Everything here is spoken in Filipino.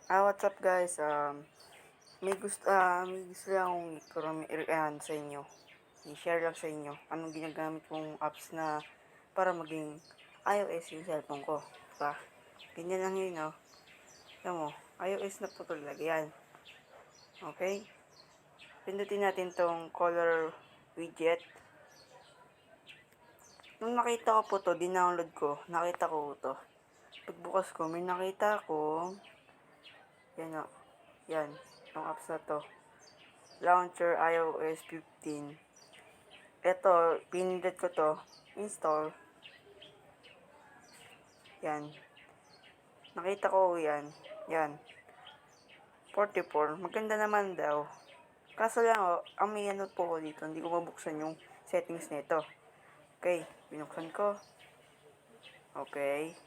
What's up guys? May gusto lang akong sa inyo. I-share lang sa inyo anong ginagamit kong apps na para maging iOS yung cellphone ko. Diba? Ganyan lang yun, no? Alam mo, iOS na po talaga yan. Okay? Pindutin natin tong color widget. Nung nakita ko po to, dinownload ko, nakita ko to. Pagbukas ko, may nakita ko, yan o, yan, yung apps na to. Launcher iOS 15. Ito, pinindot ko to, install. Yan. Nakita ko yan. Yan. 44. Maganda naman daw. Kaso lang ang may ano po ko dito, hindi ko mabuksan yung settings nito. Okay, binuksan ko. Okay.